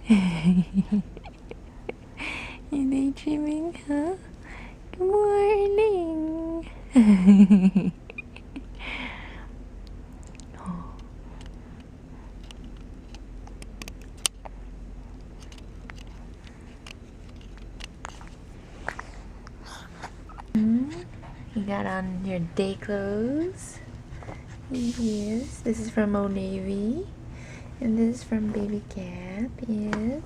You daydreaming, huh? Good morning. You got on your day clothes. Yes. This is from Old Navy. And this is from Baby Cap. Yes.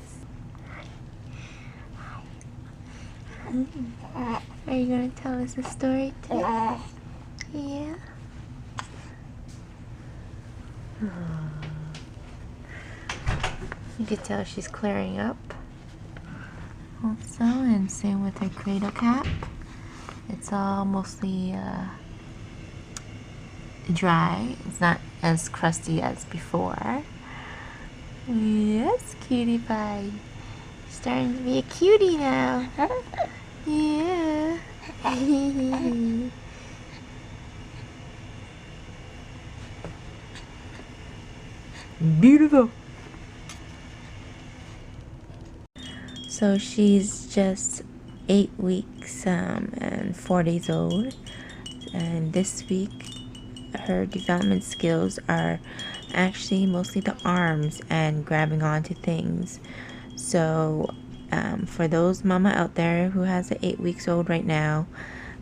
Are you gonna tell us a story too? Yeah. You could tell she's clearing up. Also, and same with her cradle cap. It's all mostly dry. It's not as crusty as before. Yes, cutie pie. Starting to be a cutie now. Yeah. Beautiful. So she's just 8 weeks and 4 days old, and this week her development skills are actually mostly the arms and grabbing onto things. So for those mama out there who has an 8 weeks old right now,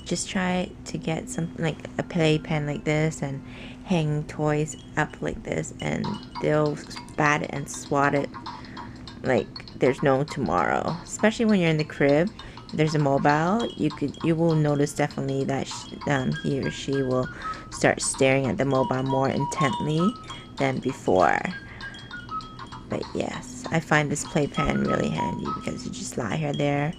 just try to get something like a playpen like this and hang toys up like this, and they'll bat it and swat it like there's no tomorrow. Especially when you're in the crib, there's a mobile, you will notice definitely that he or she will start staring at the mobile more intently than before. But yes, I find this playpen really handy because you just lie her there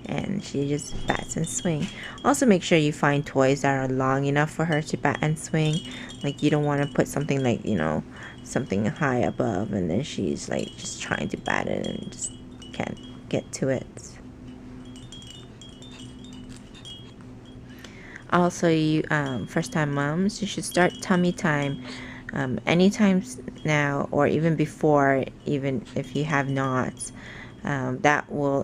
and she just bats and swing. Also, make sure you find toys that are long enough for her to bat and swing. Like, you don't want to put something like, you know, something high above and then she's like just trying to bat it and just can't get to it. Also, you first time moms, you should start tummy time anytime now, or even before, even if you have not. That will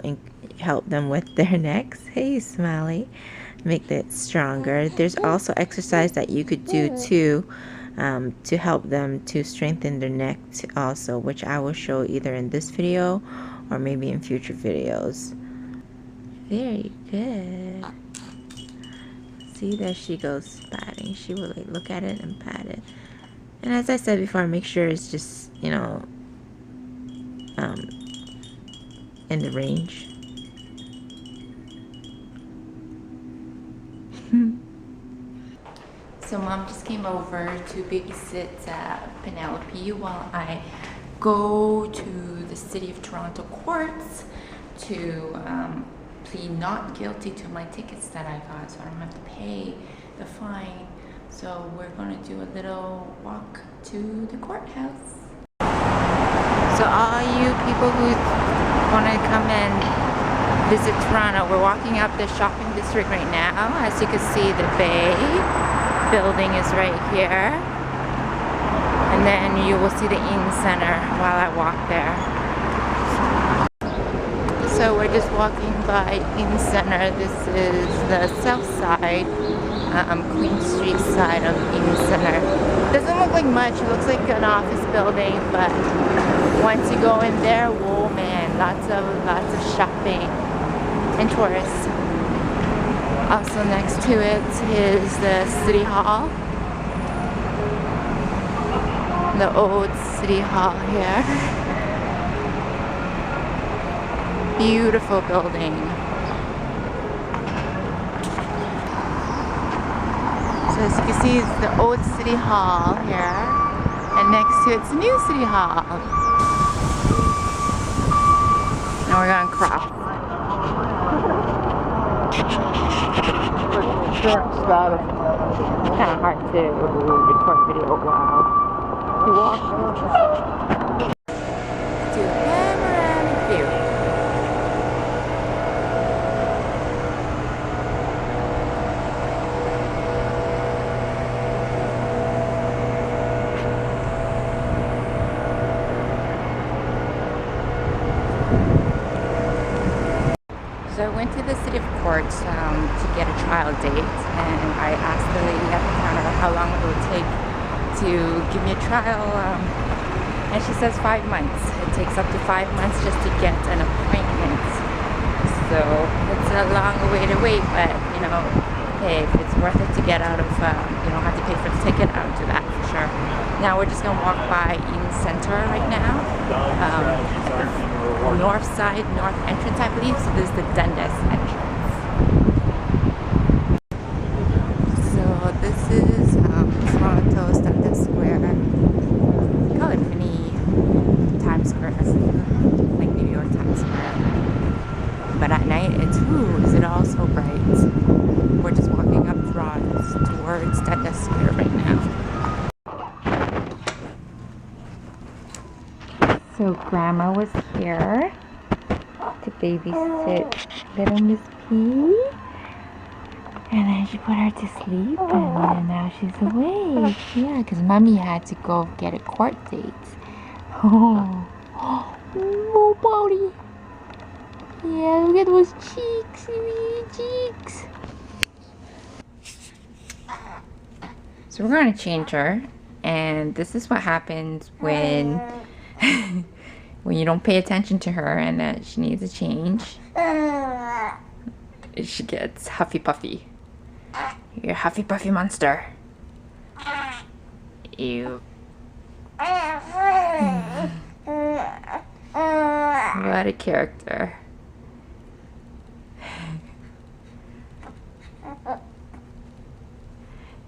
help them with their necks. Hey, Smiley. Make it stronger. There's also exercise that you could do too to help them to strengthen their neck also, which I will show either in this video or maybe in future videos. Very good. See, there she goes patting. She will like look at it and pat it. And as I said before, make sure it's just, you know, in the range. So mom just came over to babysit Penelope while I go to the City of Toronto courts to plead not guilty to my tickets that I got, so I don't have to pay the fine. So we're gonna do a little walk to the courthouse. So all you people who want to come and visit Toronto, we're walking up the shopping district right now. As you can see, the Bay building is right here. And then you will see the Eaton Center while I walk there. So we're just walking by Eaton Center. This is the south side, Queen Street side of Eaton Center. Doesn't look like much. It looks like an office building, but once you go in there, whoa man, lots of shopping and tourists. Also next to it is the City Hall, the old City Hall here. Beautiful building. So as you can see, it's the old City Hall here, and next to it's the new City Hall. Now we're going to cross. It's kind of hard to record video while you walk. Do a panoramic view. went to the city of court to get a trial date, and I asked the lady at the counter how long it would take to give me a trial, and she says 5 months. It takes up to 5 months just to get an appointment. So it's a long way to wait, but you know, hey, if it's worth it to get out of, you don't have to pay for the ticket, I'll do that for sure. Now we're just gonna walk by Eaton Center right now. North side, north entrance, I believe. So this is the Dundas entrance. So this is Toronto's Dundas Square. We call it mini Times Square, like New York Times Square. But at night, it's is it all so bright? We're just walking up towards Dundas Square right now. So Grandma was here to babysit little Miss P, and then she put her to sleep, and now she's awake. Yeah, because Mommy had to go get a court date. Oh, body. Yeah, look at those cheeks, cheeks. So we're going to change her, and this is what happens when when you don't pay attention to her and that she needs a change. She gets huffy puffy. You're a huffy puffy monster. Ew. What a character.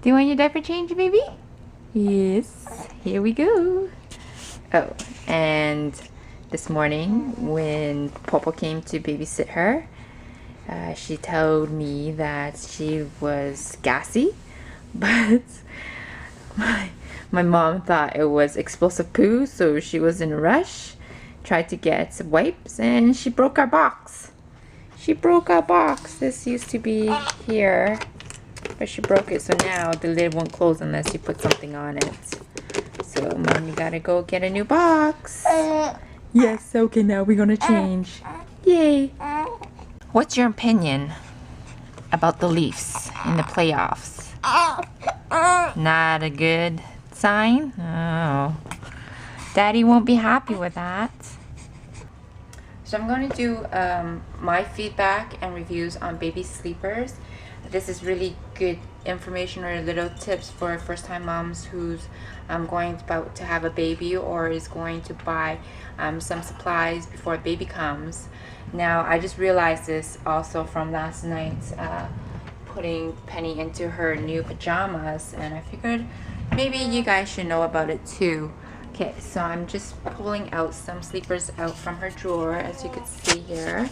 Do you want your diaper change, baby? Yes. Here we go. Oh, and this morning when Popo came to babysit her, she told me that she was gassy, but my mom thought it was explosive poo, so she was in a rush, tried to get some wipes, and she broke our box. She broke our box. This used to be here, but she broke it, so now the lid won't close unless you put something on it. So Mommy gotta go get a new box. Yes, okay, now we're gonna change. Yay. What's your opinion about the Leafs in the playoffs? Not a good sign? Oh. Daddy won't be happy with that. So I'm going to do my feedback and reviews on baby sleepers. This is really good information or little tips for first-time moms who's about to have a baby or is going to buy some supplies before a baby comes. Now, I just realized this also from last night, putting Penny into her new pajamas, and I figured maybe you guys should know about it too. Okay, so I'm just pulling out some sleepers out from her drawer, as you can see here.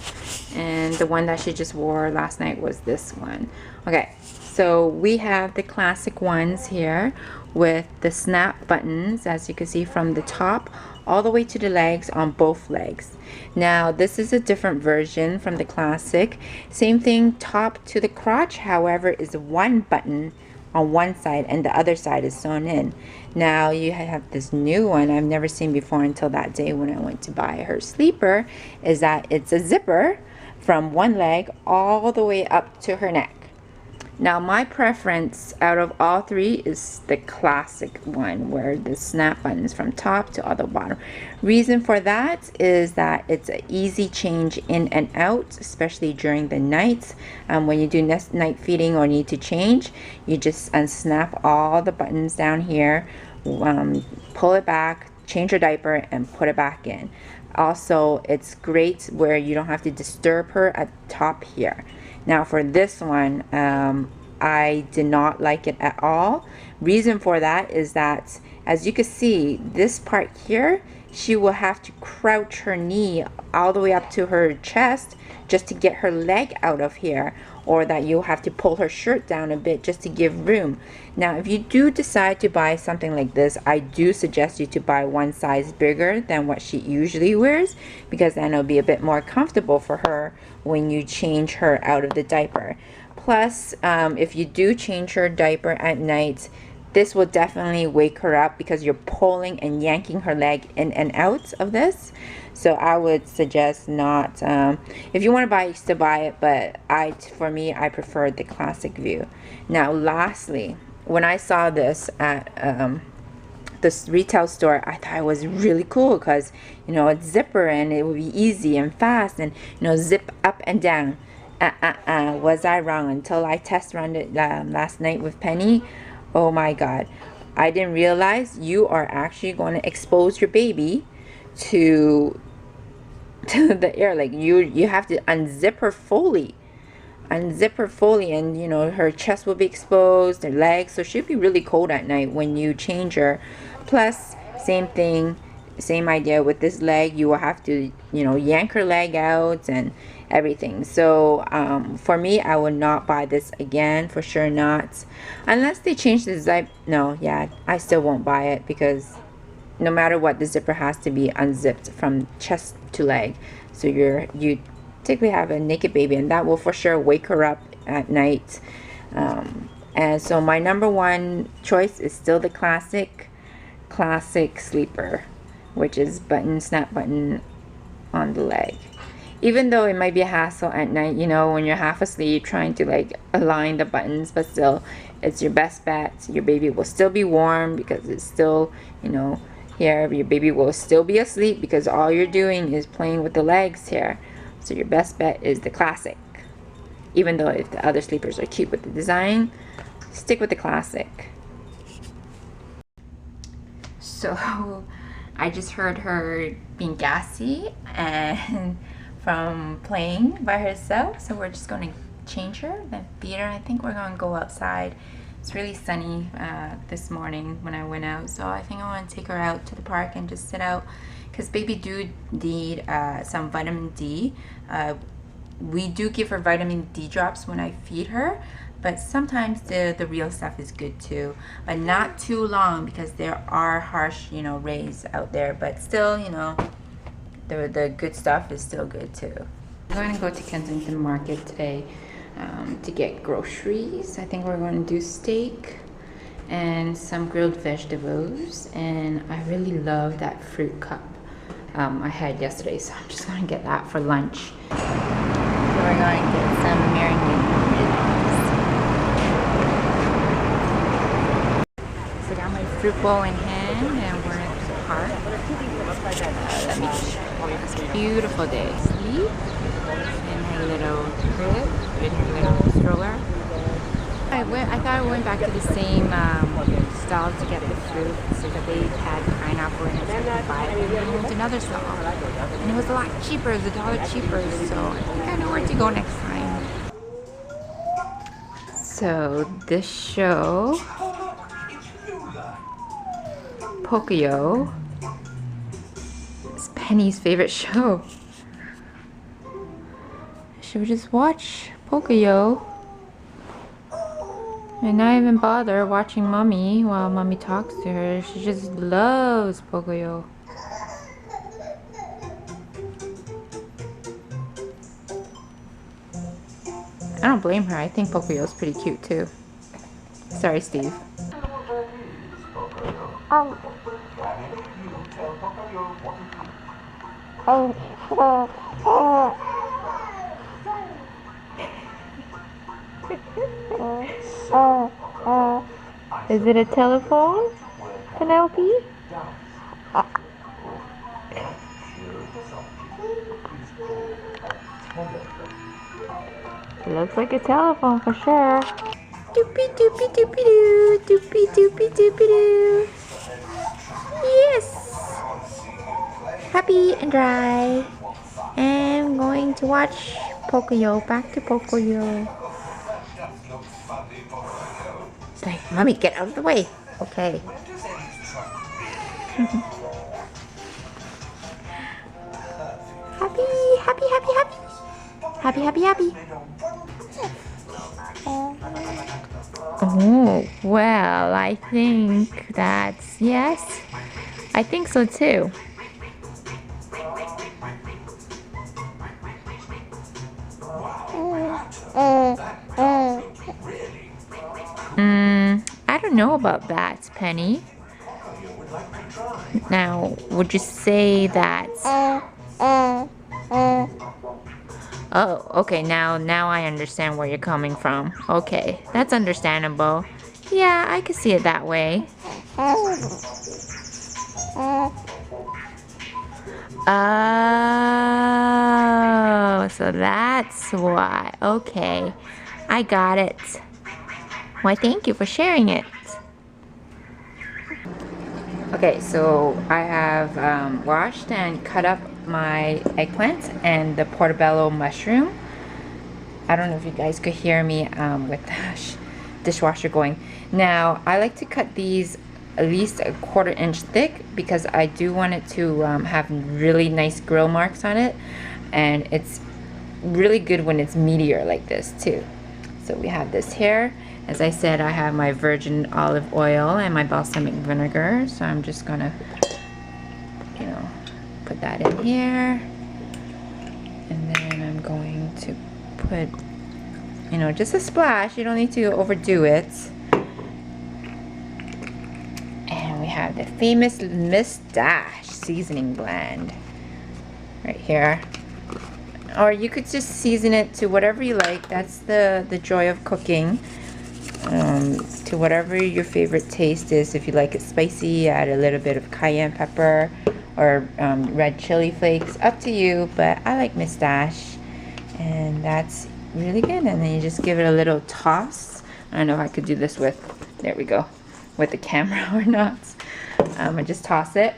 And the one that she just wore last night was this one. Okay, so we have the classic ones here with the snap buttons, as you can see, from the top all the way to the legs on both legs. Now, this is a different version from the classic. Same thing, top to the crotch, however, is one button on one side and the other side is sewn in. Now you have this new one I've never seen before until that day when I went to buy her sleeper, is that it's a zipper from one leg all the way up to her neck. Now my preference out of all three is the classic one where the snap buttons from top to all the bottom. Reason for that is that it's an easy change in and out, especially during the nights. When you do night feeding or need to change, you just unsnap all the buttons down here, pull it back, change your diaper, and put it back in. Also, it's great where you don't have to disturb her at the top here. Now for this one, I did not like it at all. Reason for that is that, as you can see, this part here, she will have to crouch her knee all the way up to her chest just to get her leg out of here, or that you'll have to pull her shirt down a bit just to give room. Now, if you do decide to buy something like this, I do suggest you to buy one size bigger than what she usually wears, because then it'll be a bit more comfortable for her when you change her out of the diaper. Plus, if you do change her diaper at night, this will definitely wake her up because you're pulling and yanking her leg in and out of this. So I would suggest not, if you want to buy it, still buy it, but for me, I prefer the classic view. Now lastly, when I saw this at this retail store, I thought it was really cool because, you know, it's zipper and it would be easy and fast and, you know, zip up and down. Was I wrong? Until I test run it last night with Penny. Oh my god, I didn't realize you are actually going to expose your baby to the air. Like you have to unzip her fully, and, you know, her chest will be exposed, her legs, so she'll be really cold at night when you change her. Plus, same thing, same idea with this leg. You will have to, you know, yank her leg out and everything. So for me, I would not buy this again, for sure not, unless they change the zip. No, yeah, I still won't buy it, because no matter what, the zipper has to be unzipped from chest to leg. So you typically have a naked baby, and that will for sure wake her up at night. And so my number one choice is still the classic sleeper, which is snap button on the leg. Even though it might be a hassle at night, you know, when you're half asleep trying to like align the buttons, but still, it's your best bet. Your baby will still be warm because it's still, you know, here. Your baby will still be asleep because all you're doing is playing with the legs here. So your best bet is the classic. Even though if the other sleepers are cute with the design, stick with the classic. So I just heard her being gassy and from playing by herself, so we're just going to change her, then feed her. I think we're going to go outside. It's really sunny this morning when I went out, so I think I want to take her out to the park and just sit out, because baby do need some vitamin D. We do give her vitamin D drops when I feed her, but sometimes the real stuff is good too, but not too long, because there are harsh, you know, rays out there, but still, you know, the good stuff is still good too. I'm going to go to Kensington Market today to get groceries. I think we're going to do steak and some grilled vegetables, and I really love that fruit cup I had yesterday, so I'm just going to get that for lunch. So we're going to get some marinated potatoes. So I got my fruit bowl in hand and we're at the park. Let me show you. Beautiful day. See? In her little crib, in her little stroller. I thought I went back to the same stall to get the fruit, so that they had pineapple and and then we went to another stall, and it was a lot cheaper. It was $1 cheaper, so I think I know where to go next time. So this show, Pocoyo, is Penny's favorite show. Should we just watch Pocoyo and not even bother watching Mommy while Mommy talks to her? She just loves Pocoyo. I don't blame her. I think Pocoyo's pretty cute too. Sorry, Steve. Is it a telephone, Penelope? It looks like a telephone for sure. Doopy doopy doopy doo, doopy doopy doopy doo. Yes! Happy and dry. And I'm going to watch Pocoyo. Back to Pocoyo. It's like, Mommy, get out of the way. Okay. Happy, happy, happy, happy. Happy, happy, happy. Oh, well, I think that's yes. I think so too. I don't know about that, Penny. Now, would you say that... Oh, okay, now I understand where you're coming from. Okay, that's understandable. Yeah, I could see it that way. Oh, so that's why. Okay, I got it. Why, thank you for sharing it. Okay, so I have washed and cut up my eggplant and the portobello mushroom. I don't know if you guys could hear me with the dishwasher going. Now, I like to cut these at least a 1/4 inch thick because I do want it to have really nice grill marks on it, and it's really good when it's meatier like this too. So we have this here. As I said, I have my virgin olive oil and my balsamic vinegar, so I'm just gonna, you know, put that in here, and then I'm going to put, you know, just a splash. You don't need to overdo it. And we have the famous Miss Dash seasoning blend right here. Or you could just season it to whatever you like. That's the joy of cooking. To whatever your favorite taste is. If you like it spicy, add a little bit of cayenne pepper or red chili flakes. Up to you, but I like Miss Dash. And that's really good. And then you just give it a little toss. I don't know if I could do this with, there we go, with the camera or not. I just toss it.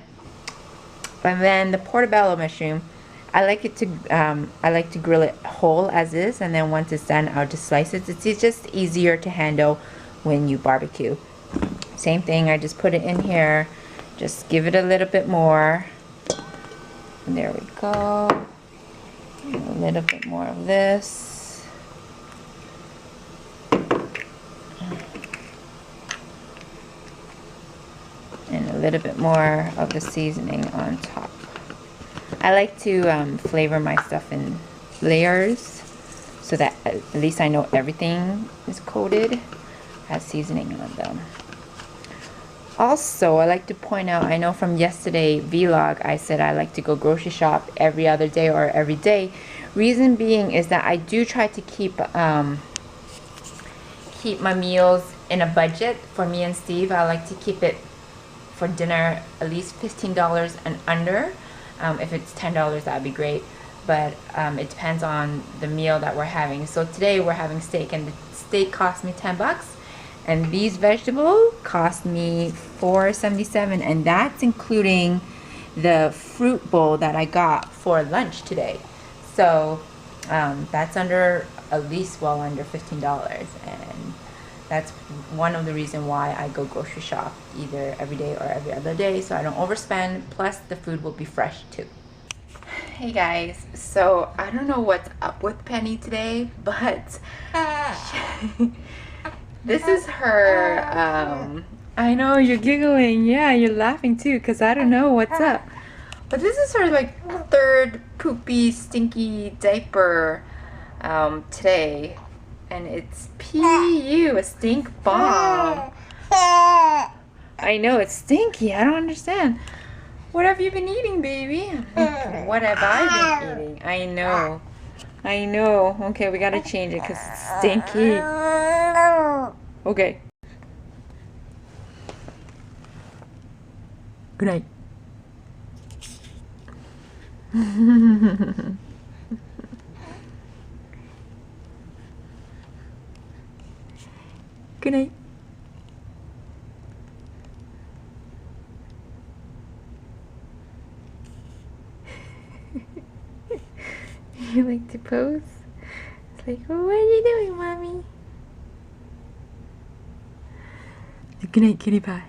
And then the portobello mushroom, I like to grill it whole as is, and then once it's done, I'll just slice it. It's just easier to handle when you barbecue. Same thing, I just put it in here, just give it a little bit more. And there we go. And a little bit more of this. And a little bit more of the seasoning on top. I like to flavor my stuff in layers so that at least I know everything is coated, has seasoning on them. Also, I like to point out, I know from yesterday vlog I said I like to go grocery shop every other day or every day. Reason being is that I do try to keep my meals in a budget. For me and Steve, I like to keep it for dinner at least $15 and under. If it's $10, that'd be great, but it depends on the meal that we're having. So today we're having steak, and the steak cost me 10 bucks, and these vegetables cost me $4.77, and that's including the fruit bowl that I got for lunch today. So that's under, at least well under $15, and that's one of the reasons why I go grocery shop either every day or every other day, so I don't overspend, plus the food will be fresh too. Hey guys, so I don't know what's up with Penny today, but this is her, I know you're giggling, yeah, you're laughing too, because I don't know what's up. But this is her like 3rd poopy, stinky diaper today. And it's PU, a stink bomb. I know, it's stinky. I don't understand. What have you been eating, baby? What have I been eating? I know. I know. Okay, we gotta change it because it's stinky. Okay. Good night. Good night. You like to pose? It's like, oh, what are you doing, mommy? Good night, kitty pie.